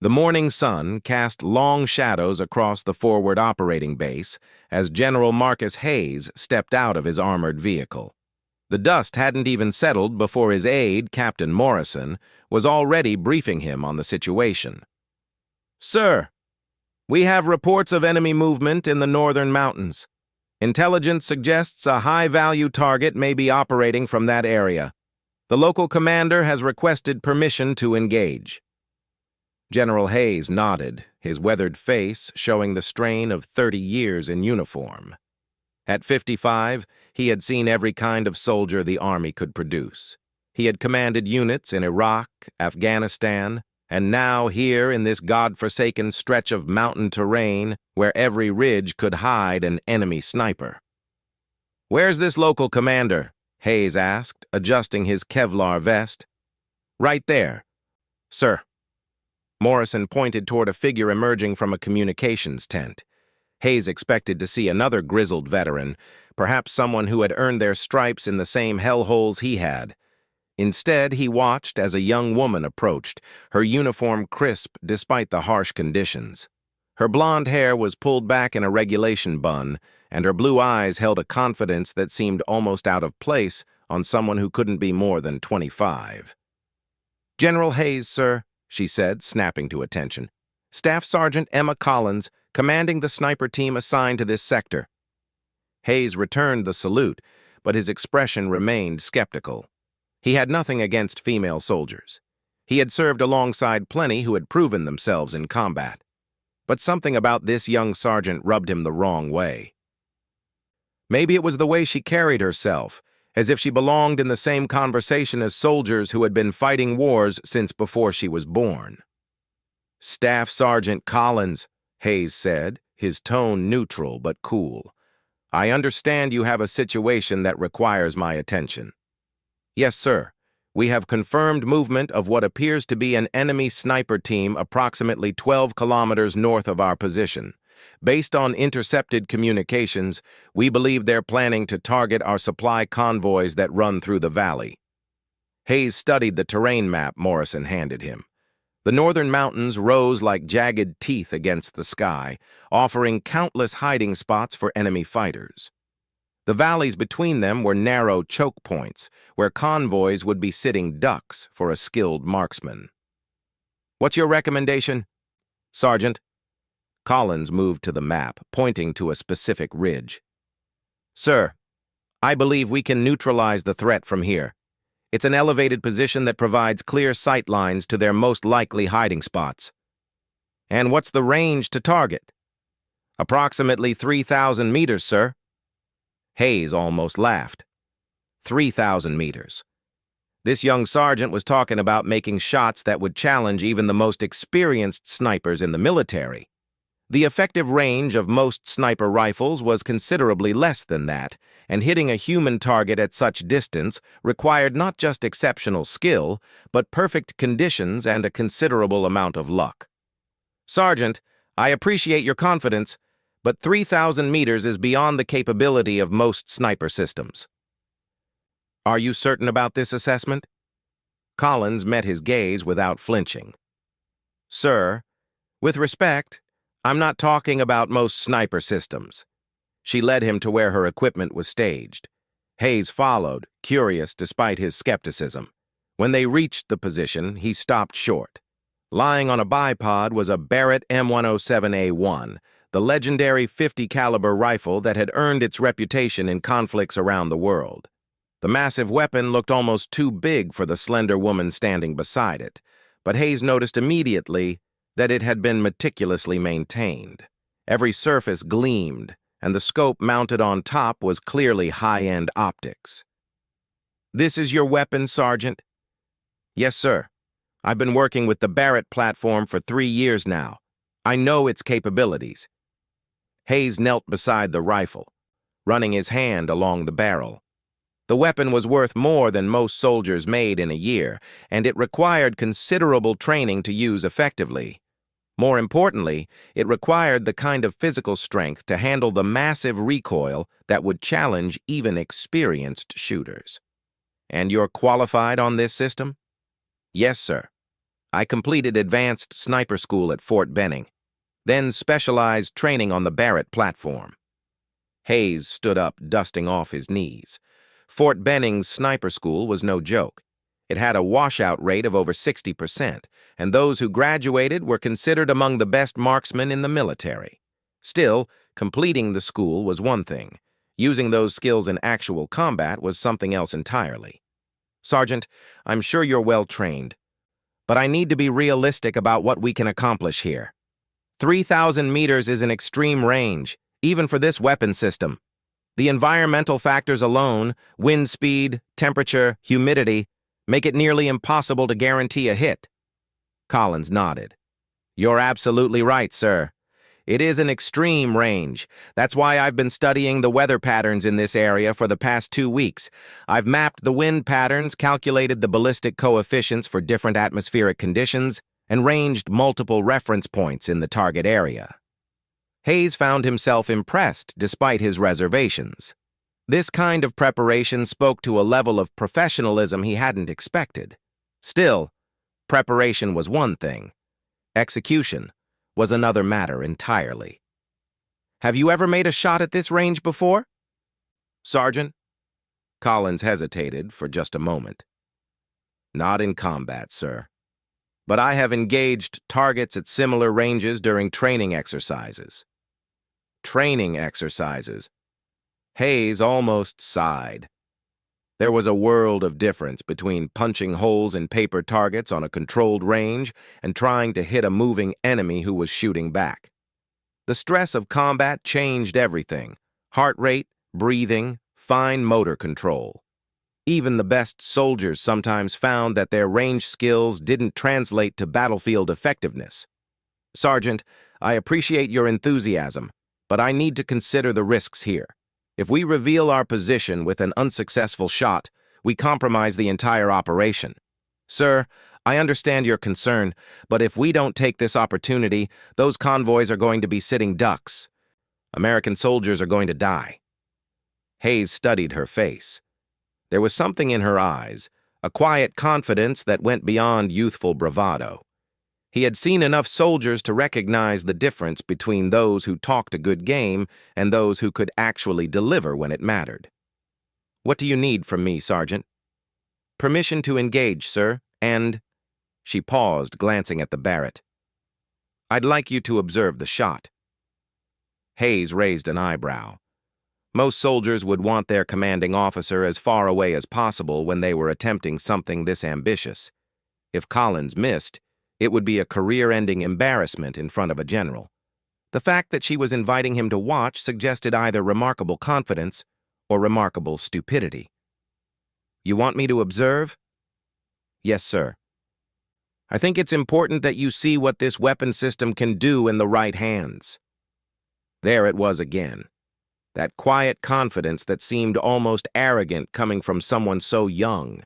The morning sun cast long shadows across the forward operating base as General Marcus Hayes stepped out of his armored vehicle. The dust hadn't even settled before his aide, Captain Morrison, was already briefing him on the situation. "Sir, we have reports of enemy movement in the northern mountains. Intelligence suggests a high-value target may be operating from that area. The local commander has requested permission to engage." General Hayes nodded, his weathered face showing the strain of 30 years in uniform. At 55, he had seen every kind of soldier the Army could produce. He had commanded units in Iraq, Afghanistan, and now here in this God-forsaken stretch of mountain terrain where every ridge could hide an enemy sniper. "Where's this local commander?" Hayes asked, adjusting his Kevlar vest. "Right there, sir." Morrison pointed toward a figure emerging from a communications tent. Hayes expected to see another grizzled veteran, perhaps someone who had earned their stripes in the same hellholes he had. Instead, he watched as a young woman approached, her uniform crisp despite the harsh conditions. Her blonde hair was pulled back in a regulation bun, and her blue eyes held a confidence that seemed almost out of place on someone who couldn't be more than 25. "General Hayes, sir," she said, snapping to attention. "Staff Sergeant Emma Collins, commanding the sniper team assigned to this sector." Hayes returned the salute, but his expression remained skeptical. He had nothing against female soldiers. He had served alongside plenty who had proven themselves in combat. But something about this young sergeant rubbed him the wrong way. Maybe it was the way she carried herself, as if she belonged in the same conversation as soldiers who had been fighting wars since before she was born. "Staff Sergeant Collins," Hayes said, his tone neutral but cool. "I understand you have a situation that requires my attention." "Yes, sir. We have confirmed movement of what appears to be an enemy sniper team approximately 12 kilometers north of our position. Based on intercepted communications, we believe they're planning to target our supply convoys that run through the valley." Hayes studied the terrain map Morrison handed him. The northern mountains rose like jagged teeth against the sky, offering countless hiding spots for enemy fighters. The valleys between them were narrow choke points, where convoys would be sitting ducks for a skilled marksman. "What's your recommendation?" "Sergeant." Collins moved to the map, pointing to a specific ridge. "Sir, I believe we can neutralize the threat from here. It's an elevated position that provides clear sight lines to their most likely hiding spots." "And what's the range to target?" "Approximately 3,000 meters, sir." Hayes almost laughed. 3,000 meters. This young sergeant was talking about making shots that would challenge even the most experienced snipers in the military. The effective range of most sniper rifles was considerably less than that, and hitting a human target at such distance required not just exceptional skill, but perfect conditions and a considerable amount of luck. "Sergeant, I appreciate your confidence, but 3,000 meters is beyond the capability of most sniper systems." "Are you certain about this assessment?" Collins met his gaze without flinching. "Sir, with respect, I'm not talking about most sniper systems." She led him to where her equipment was staged. Hayes followed, curious despite his skepticism. When they reached the position, he stopped short. Lying on a bipod was a Barrett M107A1, the legendary 50 caliber rifle that had earned its reputation in conflicts around the world. The massive weapon looked almost too big for the slender woman standing beside it, but Hayes noticed immediately that it had been meticulously maintained. Every surface gleamed, and the scope mounted on top was clearly high-end optics. "This is your weapon, Sergeant?" "Yes, sir. I've been working with the Barrett platform for 3 years now. I know its capabilities." Hayes knelt beside the rifle, running his hand along the barrel. The weapon was worth more than most soldiers made in a year, and it required considerable training to use effectively. More importantly, it required the kind of physical strength to handle the massive recoil that would challenge even experienced shooters. "And you're qualified on this system?" "Yes, sir." I completed advanced sniper school at Fort Benning, then specialized training on the Barrett platform. Hayes stood up, dusting off his knees. Fort Benning's sniper school was no joke. It had a washout rate of over 60%, and those who graduated were considered among the best marksmen in the military. Still, completing the school was one thing. Using those skills in actual combat was something else entirely. Sergeant, I'm sure you're well trained, but I need to be realistic about what we can accomplish here. 3,000 meters is an extreme range, even for this weapon system. The environmental factors alone, wind speed, temperature, humidity, make it nearly impossible to guarantee a hit. Collins nodded. You're absolutely right, sir. It is an extreme range. That's why I've been studying the weather patterns in this area for the past 2 weeks. I've mapped the wind patterns, calculated the ballistic coefficients for different atmospheric conditions, and ranged multiple reference points in the target area. Hayes found himself impressed despite his reservations. This kind of preparation spoke to a level of professionalism he hadn't expected. Still, preparation was one thing. Execution was another matter entirely. Have you ever made a shot at this range before? Sergeant? Collins hesitated for just a moment. Not in combat, sir. But I have engaged targets at similar ranges during training exercises. Training exercises. Hayes almost sighed. There was a world of difference between punching holes in paper targets on a controlled range and trying to hit a moving enemy who was shooting back. The stress of combat changed everything: heart rate, breathing, fine motor control. Even the best soldiers sometimes found that their range skills didn't translate to battlefield effectiveness. Sergeant, I appreciate your enthusiasm, but I need to consider the risks here. If we reveal our position with an unsuccessful shot, we compromise the entire operation. Sir, I understand your concern, but if we don't take this opportunity, those convoys are going to be sitting ducks. American soldiers are going to die. Hayes studied her face. There was something in her eyes, a quiet confidence that went beyond youthful bravado. He had seen enough soldiers to recognize the difference between those who talked a good game and those who could actually deliver when it mattered. What do you need from me, Sergeant? Permission to engage, sir, and... She paused, glancing at the Barrett. I'd like you to observe the shot. Hayes raised an eyebrow. Most soldiers would want their commanding officer as far away as possible when they were attempting something this ambitious. If Collins missed, it would be a career-ending embarrassment in front of a general. The fact that she was inviting him to watch suggested either remarkable confidence or remarkable stupidity. You want me to observe? Yes, sir. I think it's important that you see what this weapon system can do in the right hands. There it was again. That quiet confidence that seemed almost arrogant coming from someone so young.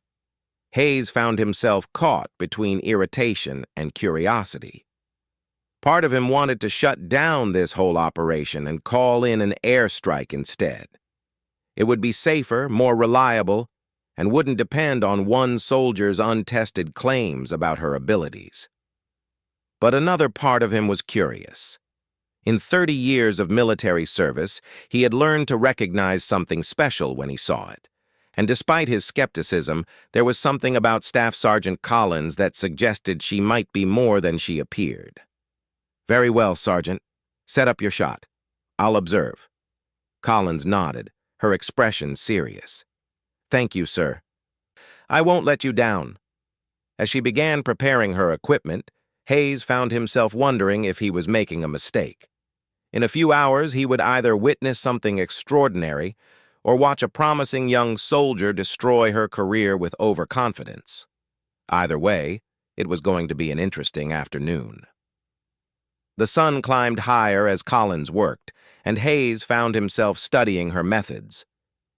Hayes found himself caught between irritation and curiosity. Part of him wanted to shut down this whole operation and call in an airstrike instead. It would be safer, more reliable, and wouldn't depend on one soldier's untested claims about her abilities. But another part of him was curious. In 30 years of military service, he had learned to recognize something special when he saw it. And despite his skepticism, there was something about Staff Sergeant Collins that suggested she might be more than she appeared. Very well, Sergeant. Set up your shot. I'll observe. Collins nodded, her expression serious. Thank you, sir. I won't let you down. As she began preparing her equipment, Hayes found himself wondering if he was making a mistake. In a few hours, he would either witness something extraordinary or watch a promising young soldier destroy her career with overconfidence. Either way, it was going to be an interesting afternoon. The sun climbed higher as Collins worked, and Hayes found himself studying her methods.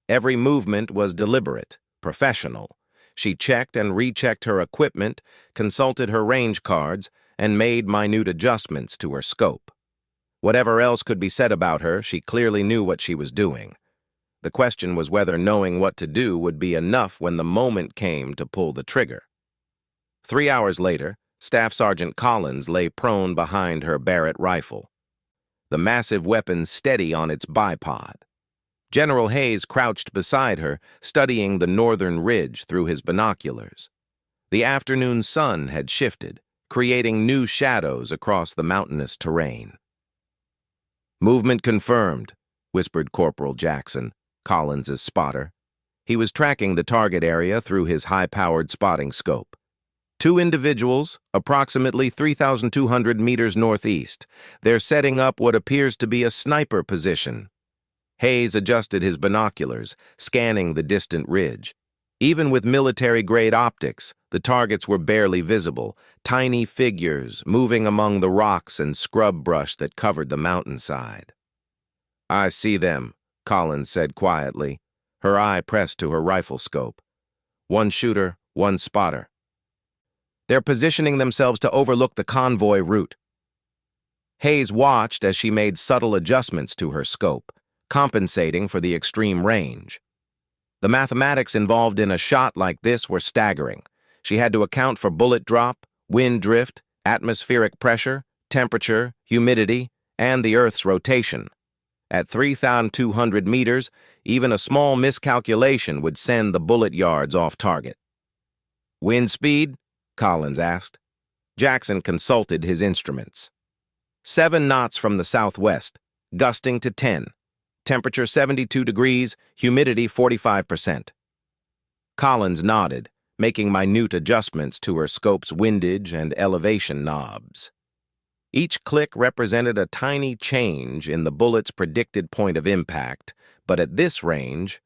Every movement was deliberate, professional. She checked and rechecked her equipment, consulted her range cards, and made minute adjustments to her scope. Whatever else could be said about her, she clearly knew what she was doing. The question was whether knowing what to do would be enough when the moment came to pull the trigger. 3 hours later, Staff Sergeant Collins lay prone behind her Barrett rifle, the massive weapon steady on its bipod. General Hayes crouched beside her, studying the northern ridge through his binoculars. The afternoon sun had shifted, creating new shadows across the mountainous terrain. "Movement confirmed," whispered Corporal Jackson, Collins's spotter. He was tracking the target area through his high-powered spotting scope. 2 individuals, approximately 3,200 meters northeast. They're setting up what appears to be a sniper position. Hayes adjusted his binoculars, scanning the distant ridge. Even with military-grade optics, the targets were barely visible, tiny figures moving among the rocks and scrub brush that covered the mountainside. "I see them," Collins said quietly, her eye pressed to her rifle scope. "One shooter, one spotter. They're positioning themselves to overlook the convoy route." Hayes watched as she made subtle adjustments to her scope, compensating for the extreme range. The mathematics involved in a shot like this were staggering. She had to account for bullet drop, wind drift, atmospheric pressure, temperature, humidity, and the Earth's rotation. At 3,200 meters, even a small miscalculation would send the bullet yards off target. "Wind speed?" Collins asked. Jackson consulted his instruments. 7 knots from the southwest, gusting to 10. Temperature 72 degrees, humidity 45%. Collins nodded, making minute adjustments to her scope's windage and elevation knobs. Each click represented a tiny change in the bullet's predicted point of impact, but at this range,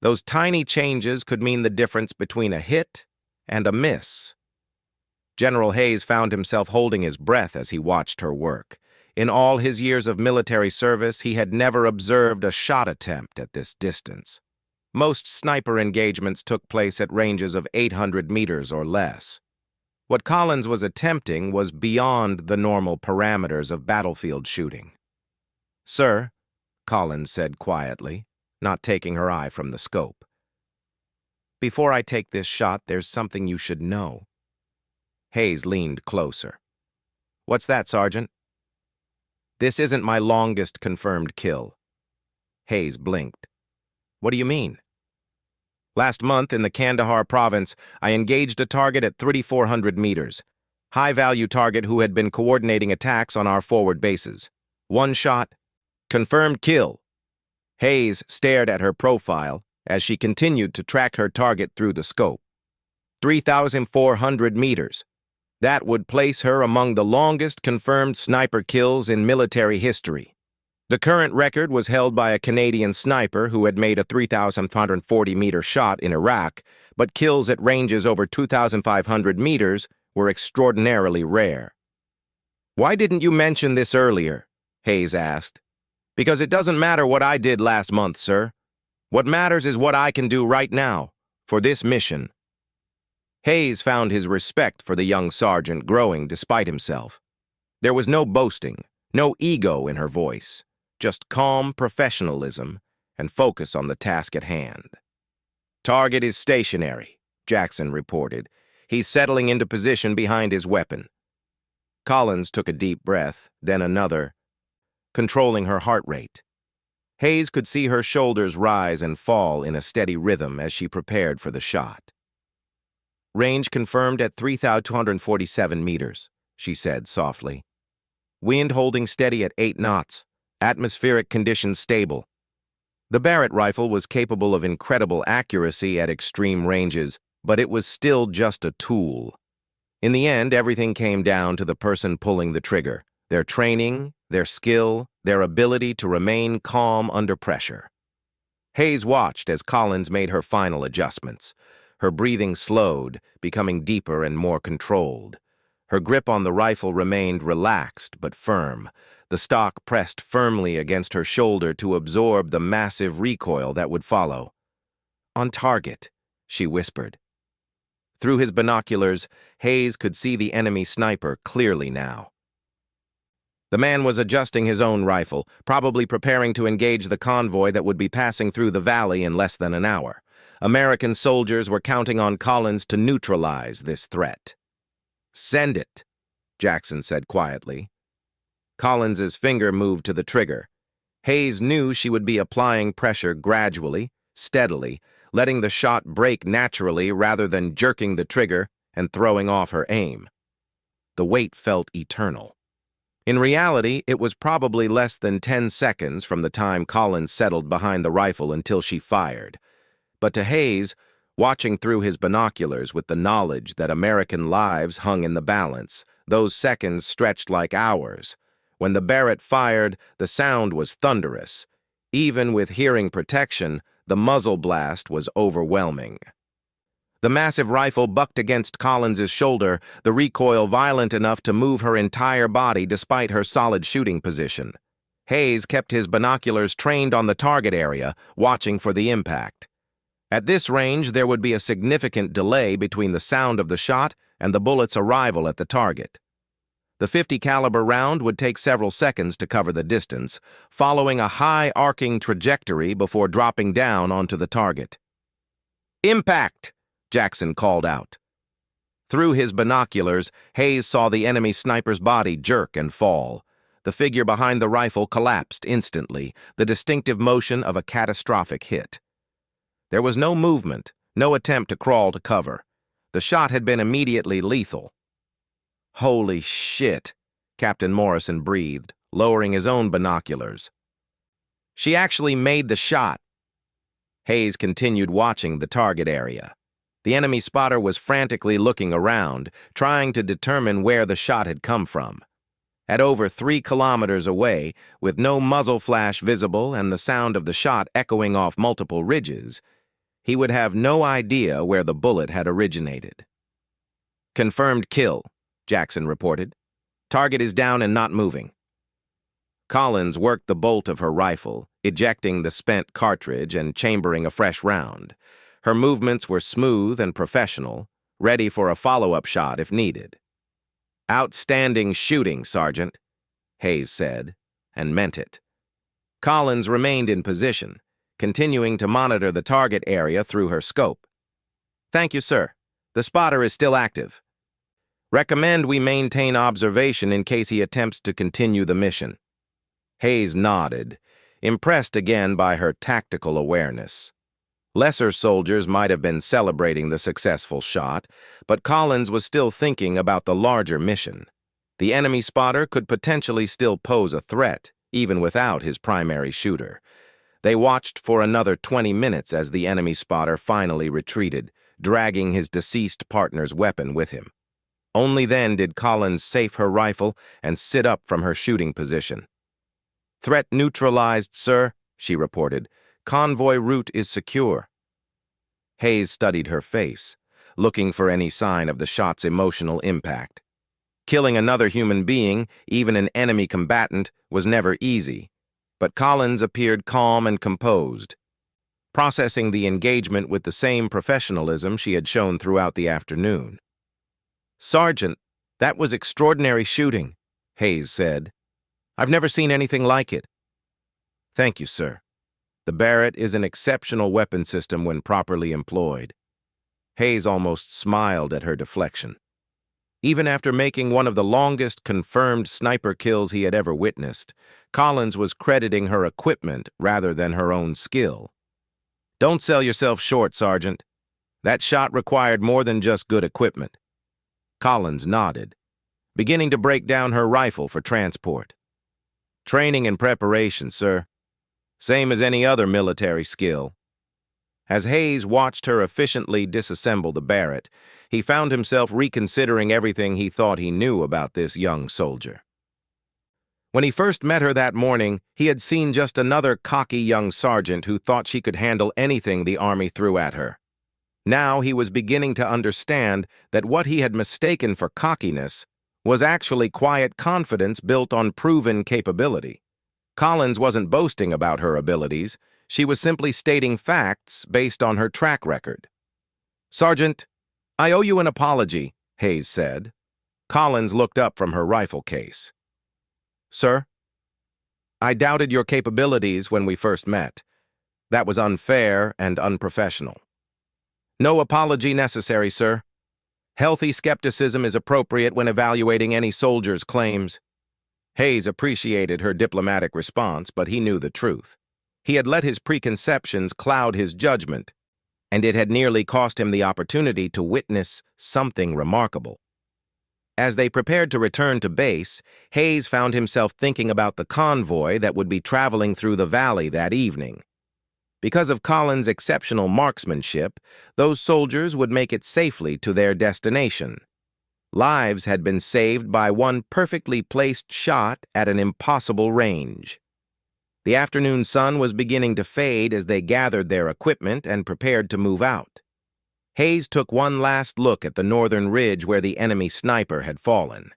those tiny changes could mean the difference between a hit and a miss. General Hayes found himself holding his breath as he watched her work. In all his years of military service, he had never observed a shot attempt at this distance. Most sniper engagements took place at ranges of 800 meters or less. What Collins was attempting was beyond the normal parameters of battlefield shooting. "Sir," Collins said quietly, not taking her eye from the scope, "before I take this shot, there's something you should know." Hayes leaned closer. "What's that, Sergeant?" "This isn't my longest confirmed kill." Hayes blinked. "What do you mean?" "Last month in the Kandahar province, I engaged a target at 3,400 meters. High-value target who had been coordinating attacks on our forward bases. One shot, confirmed kill." Hayes stared at her profile as she continued to track her target through the scope. 3,400 meters. That would place her among the longest confirmed sniper kills in military history. The current record was held by a Canadian sniper who had made a 3,540-meter shot in Iraq, but kills at ranges over 2,500 meters were extraordinarily rare. "Why didn't you mention this earlier?" Hayes asked. "Because it doesn't matter what I did last month, sir. What matters is what I can do right now, for this mission." Hayes found his respect for the young sergeant growing despite himself. There was no boasting, no ego in her voice, just calm professionalism and focus on the task at hand. "Target is stationary," Jackson reported. "He's settling into position behind his weapon." Collins took a deep breath, then another, controlling her heart rate. Hayes could see her shoulders rise and fall in a steady rhythm as she prepared for the shot. "Range confirmed at 3,247 meters, she said softly. "Wind holding steady at 8 knots. Atmospheric conditions stable." The Barrett rifle was capable of incredible accuracy at extreme ranges, but it was still just a tool. In the end, everything came down to the person pulling the trigger, their training, their skill, their ability to remain calm under pressure. Hayes watched as Collins made her final adjustments. Her breathing slowed, becoming deeper and more controlled. Her grip on the rifle remained relaxed but firm, the stock pressed firmly against her shoulder to absorb the massive recoil that would follow. "On target," she whispered. Through his binoculars, Hayes could see the enemy sniper clearly now. The man was adjusting his own rifle, probably preparing to engage the convoy that would be passing through the valley in less than an hour. American soldiers were counting on Collins to neutralize this threat. "Send it," Jackson said quietly. Collins's finger moved to the trigger. Hayes knew she would be applying pressure gradually, steadily, letting the shot break naturally rather than jerking the trigger and throwing off her aim. The wait felt eternal. In reality, it was probably less than 10 seconds from the time Collins settled behind the rifle until she fired. But to Hayes, watching through his binoculars with the knowledge that American lives hung in the balance, those seconds stretched like hours. When the Barrett fired, the sound was thunderous. Even with hearing protection, the muzzle blast was overwhelming. The massive rifle bucked against Collins's shoulder, the recoil violent enough to move her entire body despite her solid shooting position. Hayes kept his binoculars trained on the target area, watching for the impact. At this range, there would be a significant delay between the sound of the shot and the bullet's arrival at the target. The .50 caliber round would take several seconds to cover the distance, following a high arcing trajectory before dropping down onto the target. "Impact!" Jackson called out. Through his binoculars, Hayes saw the enemy sniper's body jerk and fall. The figure behind the rifle collapsed instantly, the distinctive motion of a catastrophic hit. There was no movement, no attempt to crawl to cover. The shot had been immediately lethal. "Holy shit," Captain Morrison breathed, lowering his own binoculars. "She actually made the shot." Hayes continued watching the target area. The enemy spotter was frantically looking around, trying to determine where the shot had come from. At over 3 kilometers away, with no muzzle flash visible and the sound of the shot echoing off multiple ridges, he would have no idea where the bullet had originated. "Confirmed kill," Jackson reported. "Target is down and not moving." Collins worked the bolt of her rifle, ejecting the spent cartridge and chambering a fresh round. Her movements were smooth and professional, ready for a follow-up shot if needed. "Outstanding shooting, Sergeant," Hayes said, and meant it. Collins remained in position, continuing to monitor the target area through her scope. "Thank you, sir. The spotter is still active. Recommend we maintain observation in case he attempts to continue the mission." Hayes nodded, impressed again by her tactical awareness. Lesser soldiers might have been celebrating the successful shot, but Collins was still thinking about the larger mission. The enemy spotter could potentially still pose a threat, even without his primary shooter. They watched for another 20 minutes as the enemy spotter finally retreated, dragging his deceased partner's weapon with him. Only then did Collins safe her rifle and sit up from her shooting position. "Threat neutralized, sir," she reported. "Convoy route is secure." Hayes studied her face, looking for any sign of the shot's emotional impact. Killing another human being, even an enemy combatant, was never easy, but Collins appeared calm and composed, processing the engagement with the same professionalism she had shown throughout the afternoon. "Sergeant, that was extraordinary shooting," Hayes said. "I've never seen anything like it." "Thank you, sir. The Barrett is an exceptional weapon system when properly employed." Hayes almost smiled at her deflection. Even after making one of the longest confirmed sniper kills he had ever witnessed, Collins was crediting her equipment rather than her own skill. "Don't sell yourself short, Sergeant. That shot required more than just good equipment." Collins nodded, beginning to break down her rifle for transport. "Training and preparation, sir. Same as any other military skill." As Hayes watched her efficiently disassemble the Barrett, he found himself reconsidering everything he thought he knew about this young soldier. When he first met her that morning, he had seen just another cocky young sergeant who thought she could handle anything the Army threw at her. Now he was beginning to understand that what he had mistaken for cockiness was actually quiet confidence built on proven capability. Collins wasn't boasting about her abilities. She was simply stating facts based on her track record. "Sergeant, I owe you an apology," Hayes said. Collins looked up from her rifle case. "Sir? I doubted your capabilities when we first met. That was unfair and unprofessional." "No apology necessary, sir. Healthy skepticism is appropriate when evaluating any soldier's claims. Hayes appreciated her diplomatic response, but he knew the truth. He had let his preconceptions cloud his judgment, and it had nearly cost him the opportunity to witness something remarkable. As they prepared to return to base, Hayes found himself thinking about the convoy that would be traveling through the valley that evening. Because of Collins' exceptional marksmanship, those soldiers would make it safely to their destination. Lives had been saved by one perfectly placed shot at an impossible range. The afternoon sun was beginning to fade as they gathered their equipment and prepared to move out. Hayes took one last look at the northern ridge where the enemy sniper had fallen.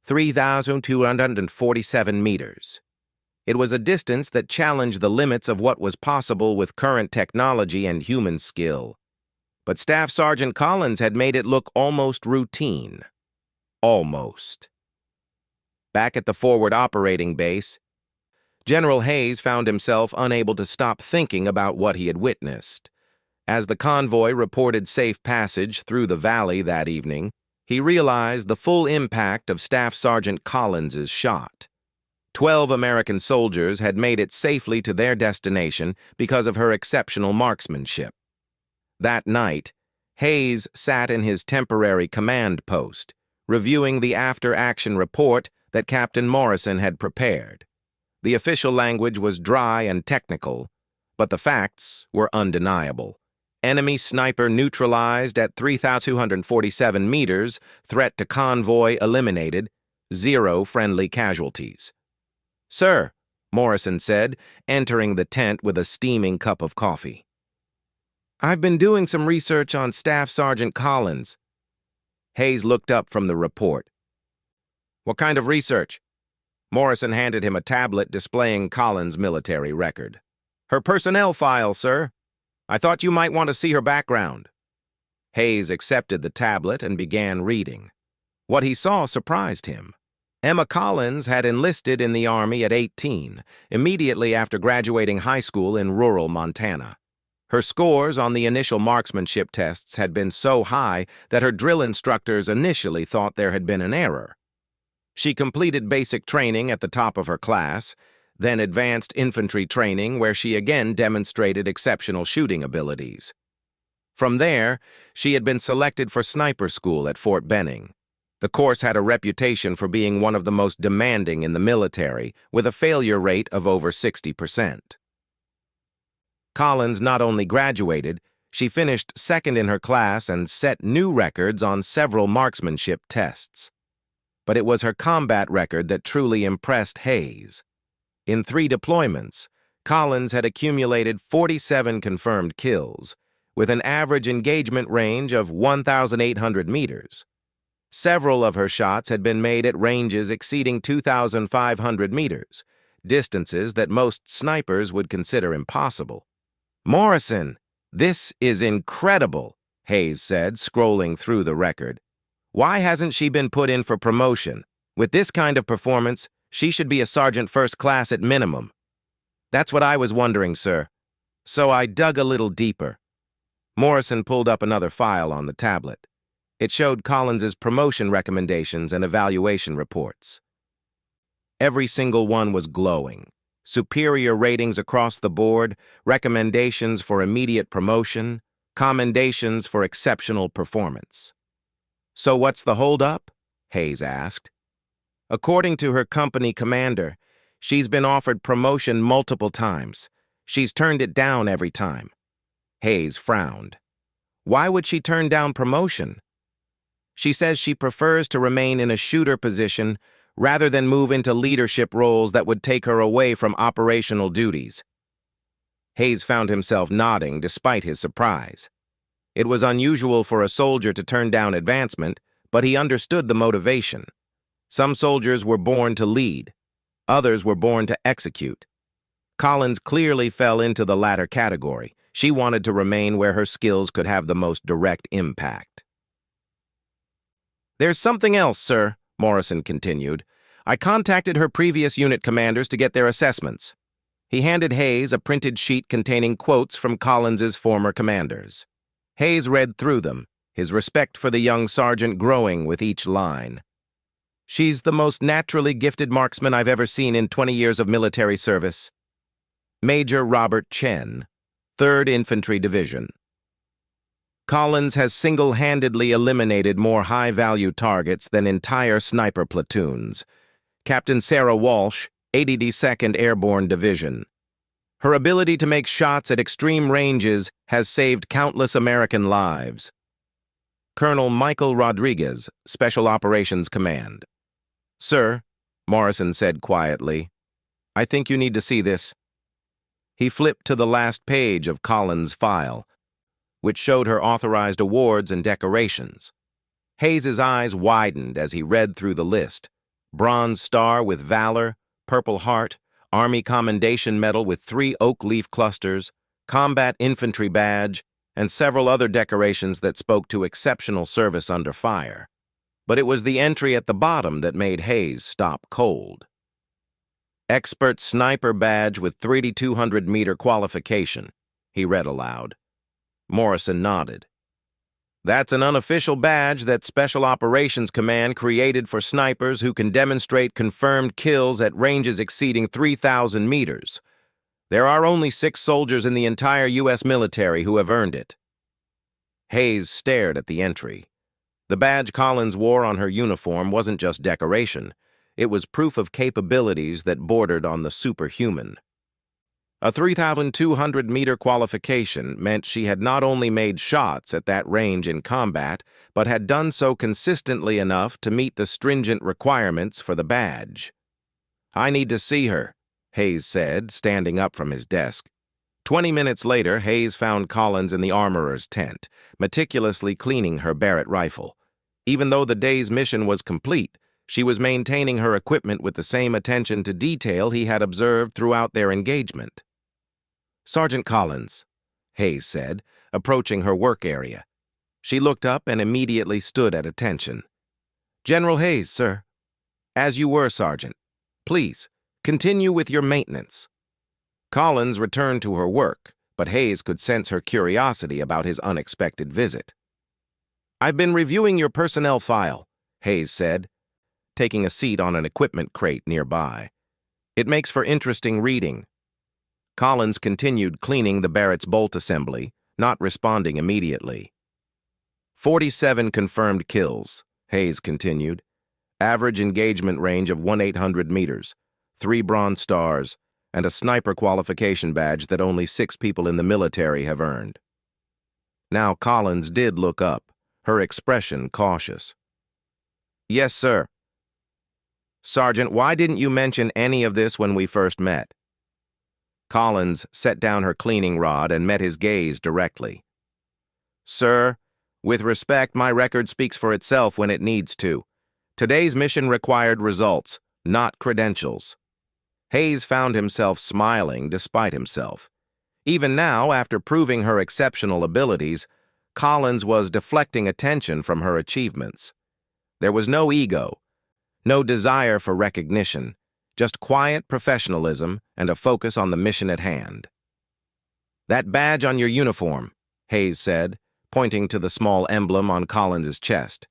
3,247 meters. It was a distance that challenged the limits of what was possible with current technology and human skill. But Staff Sergeant Collins had made it look almost routine. Almost. Back at the forward operating base, General Hayes found himself unable to stop thinking about what he had witnessed. As the convoy reported safe passage through the valley that evening, he realized the full impact of Staff Sergeant Collins' shot. 12 American soldiers had made it safely to their destination because of her exceptional marksmanship. That night, Hayes sat in his temporary command post, reviewing the after-action report that Captain Morrison had prepared. The official language was dry and technical, but the facts were undeniable. Enemy sniper neutralized at 3,247 meters, threat to convoy eliminated, 0 friendly casualties. "Sir," Morrison said, entering the tent with a steaming cup of coffee. "I've been doing some research on Staff Sergeant Collins." Hayes looked up from the report. "What kind of research?" Morrison handed him a tablet displaying Collins' military record. "Her personnel file, sir. I thought you might want to see her background." Hayes accepted the tablet and began reading. What he saw surprised him. Emma Collins had enlisted in the Army at 18, immediately after graduating high school in rural Montana. Her scores on the initial marksmanship tests had been so high that her drill instructors initially thought there had been an error. She completed basic training at the top of her class, then advanced infantry training where she again demonstrated exceptional shooting abilities. From there, she had been selected for sniper school at Fort Benning. The course had a reputation for being one of the most demanding in the military, with a failure rate of over 60%. Collins not only graduated, she finished second in her class and set new records on several marksmanship tests. But it was her combat record that truly impressed Hayes. In 3 deployments, Collins had accumulated 47 confirmed kills, with an average engagement range of 1,800 meters. Several of her shots had been made at ranges exceeding 2,500 meters, distances that most snipers would consider impossible. "Morrison, this is incredible," Hayes said, scrolling through the record. "Why hasn't she been put in for promotion? With this kind of performance, she should be a sergeant first class at minimum." "That's what I was wondering, sir. So I dug a little deeper." Morrison pulled up another file on the tablet. It showed Collins's promotion recommendations and evaluation reports. Every single one was glowing. Superior ratings across the board, recommendations for immediate promotion, commendations for exceptional performance. "So what's the holdup?" Hayes asked. "According to her company commander, she's been offered promotion multiple times. She's turned it down every time." Hayes frowned. "Why would she turn down promotion?" "She says she prefers to remain in a shooter position rather than move into leadership roles that would take her away from operational duties." Hayes found himself nodding despite his surprise. It was unusual for a soldier to turn down advancement, but he understood the motivation. Some soldiers were born to lead. Others were born to execute. Collins clearly fell into the latter category. She wanted to remain where her skills could have the most direct impact. "There's something else, sir," Morrison continued. "I contacted her previous unit commanders to get their assessments." He handed Hayes a printed sheet containing quotes from Collins's former commanders. Hayes read through them. his respect for the young sergeant growing with each line. "She's the most naturally gifted marksman I've ever seen in 20 years of military service." Major Robert Chen, 3rd Infantry Division. Collins has single-handedly eliminated more high-value targets than entire sniper platoons. Captain Sarah Walsh, 82nd Airborne Division. Her ability to make shots at extreme ranges has saved countless American lives. Colonel Michael Rodriguez, Special Operations Command. "Sir," Morrison said quietly, "I think you need to see this." He flipped to the last page of Collins' file, which showed her authorized awards and decorations. Hayes's eyes widened as he read through the list. Bronze Star with Valor, Purple Heart, Army Commendation Medal with 3 oak leaf clusters, Combat Infantry Badge, and several other decorations that spoke to exceptional service under fire. But it was the entry at the bottom that made Hayes stop cold. Expert Sniper Badge with 3,200-meter qualification, he read aloud. Morrison nodded. "That's an unofficial badge that Special Operations Command created for snipers who can demonstrate confirmed kills at ranges exceeding 3,000 meters. There are only 6 soldiers in the entire U.S. military who have earned it." Hayes stared at the entry. The badge Collins wore on her uniform wasn't just decoration. It was proof of capabilities that bordered on the superhuman. A 3,200-meter qualification meant she had not only made shots at that range in combat, but had done so consistently enough to meet the stringent requirements for the badge. "I need to see her," Hayes said, standing up from his desk. 20 minutes later, Hayes found Collins in the armorer's tent, meticulously cleaning her Barrett rifle. Even though the day's mission was complete, she was maintaining her equipment with the same attention to detail he had observed throughout their engagement. "Sergeant Collins," Hayes said, approaching her work area. She looked up and immediately stood at attention. "General Hayes, sir." "As you were, Sergeant. Please, continue with your maintenance." Collins returned to her work, but Hayes could sense her curiosity about his unexpected visit. "I've been reviewing your personnel file," Hayes said, taking a seat on an equipment crate nearby. "It makes for interesting reading." Collins continued cleaning the Barrett's bolt assembly, not responding immediately. 47 confirmed kills, Hayes continued. Average engagement range of 1,800 meters, 3 Bronze Stars, and a sniper qualification badge that only 6 people in the military have earned. Now Collins did look up, her expression cautious. "Yes, sir." "Sergeant, why didn't you mention any of this when we first met?" Collins set down her cleaning rod and met his gaze directly. "Sir, with respect, my record speaks for itself when it needs to. Today's mission required results, not credentials." Hayes found himself smiling despite himself. Even now, after proving her exceptional abilities, Collins was deflecting attention from her achievements. There was no ego, no desire for recognition, just quiet professionalism and a focus on the mission at hand. "That badge on your uniform," Hayes said, pointing to the small emblem on Collins's chest.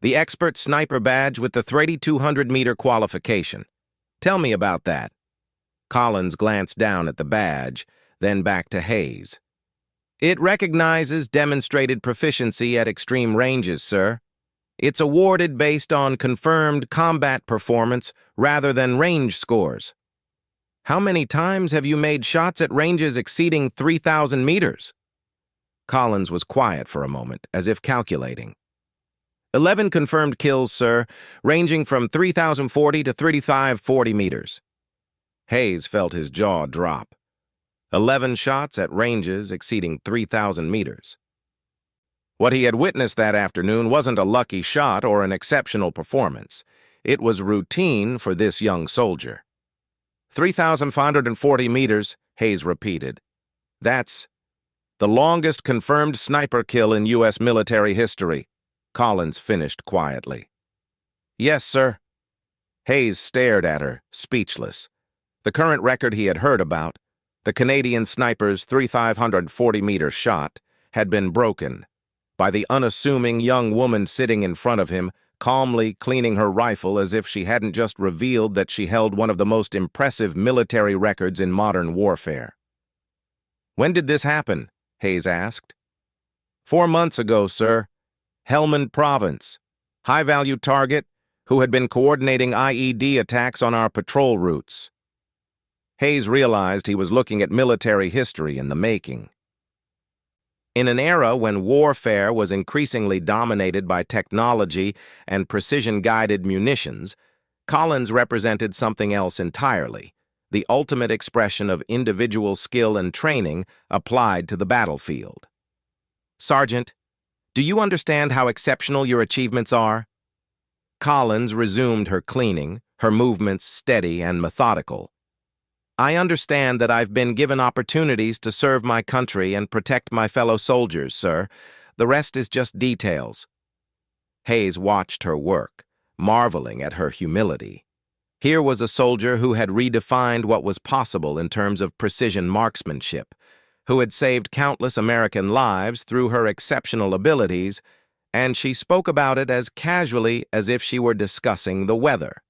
"The Expert Sniper Badge with the 3,200-meter qualification. Tell me about that." Collins glanced down at the badge, then back to Hayes. "It recognizes demonstrated proficiency at extreme ranges, sir. It's awarded based on confirmed combat performance rather than range scores." "How many times have you made shots at ranges exceeding 3,000 meters?" Collins was quiet for a moment, as if calculating. 11 confirmed kills, sir, ranging from 3,040 to 3,540 meters. Hayes felt his jaw drop. 11 shots at ranges exceeding 3,000 meters. What he had witnessed that afternoon wasn't a lucky shot or an exceptional performance. It was routine for this young soldier. 3,540 meters, Hayes repeated. "That's the longest confirmed sniper kill in U.S. military history," Collins finished quietly. "Yes, sir." Hayes stared at her, speechless. The current record he had heard about, the Canadian sniper's 3,540-meter shot, had been broken. by the unassuming young woman sitting in front of him, calmly cleaning her rifle as if she hadn't just revealed that she held one of the most impressive military records in modern warfare. "When did this happen?" Hayes asked. 4 months ago, sir. Helmand Province. High-value target who had been coordinating IED attacks on our patrol routes." Hayes realized he was looking at military history in the making. In an era when warfare was increasingly dominated by technology and precision-guided munitions, Collins represented something else entirely, the ultimate expression of individual skill and training applied to the battlefield. "Sergeant, do you understand how exceptional your achievements are?" Collins resumed her cleaning, her movements steady and methodical. "I understand that I've been given opportunities to serve my country and protect my fellow soldiers, sir. The rest is just details." Hayes watched her work, marveling at her humility. Here was a soldier who had redefined what was possible in terms of precision marksmanship, who had saved countless American lives through her exceptional abilities, and she spoke about it as casually as if she were discussing the weather.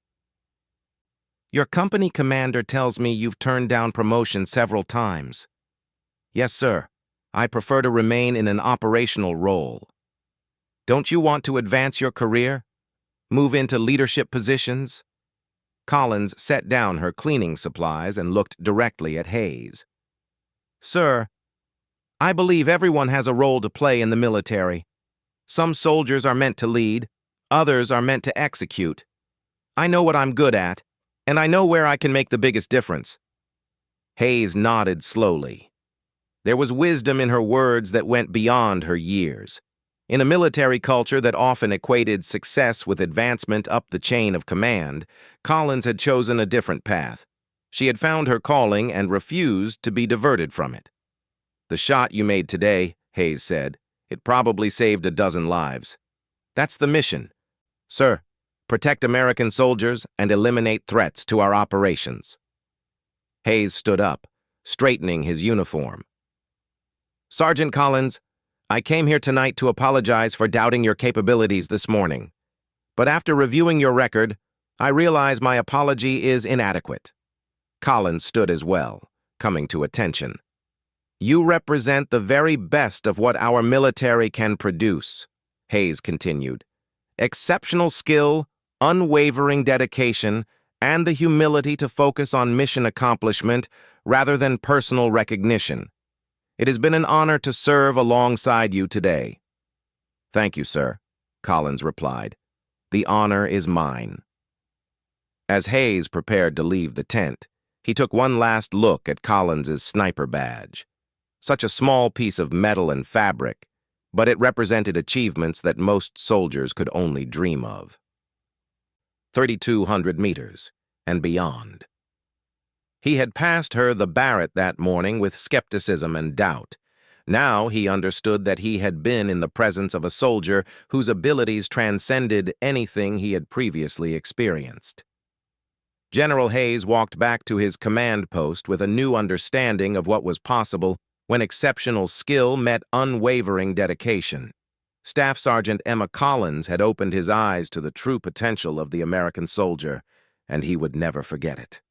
"Your company commander tells me you've turned down promotion several times." "Yes, sir. I prefer to remain in an operational role." "Don't you want to advance your career? Move into leadership positions?" Collins set down her cleaning supplies and looked directly at Hayes. "Sir, I believe everyone has a role to play in the military. Some soldiers are meant to lead, others are meant to execute. I know what I'm good at, and I know where I can make the biggest difference." Hayes nodded slowly. There was wisdom in her words that went beyond her years. In a military culture that often equated success with advancement up the chain of command, Collins had chosen a different path. She had found her calling and refused to be diverted from it. "The shot you made today," Hayes said, "it probably saved a dozen lives. That's the mission. Sir, protect American soldiers and eliminate threats to our operations." Hayes stood up, straightening his uniform. "Sergeant Collins, I came here tonight to apologize for doubting your capabilities this morning. But after reviewing your record, I realize my apology is inadequate." Collins stood as well, coming to attention. "You represent the very best of what our military can produce," Hayes continued. "Exceptional skill, unwavering dedication, and the humility to focus on mission accomplishment rather than personal recognition. It has been an honor to serve alongside you today." "Thank you, sir," Collins replied. "The honor is mine." As Hayes prepared to leave the tent, he took one last look at Collins's sniper badge. Such a small piece of metal and fabric, but it represented achievements that most soldiers could only dream of. 3,200 meters and beyond. He had passed her the Barrett that morning with skepticism and doubt. Now he understood that he had been in the presence of a soldier whose abilities transcended anything he had previously experienced. General Hayes walked back to his command post with a new understanding of what was possible when exceptional skill met unwavering dedication. Staff Sergeant Emma Collins had opened his eyes to the true potential of the American soldier, and he would never forget it.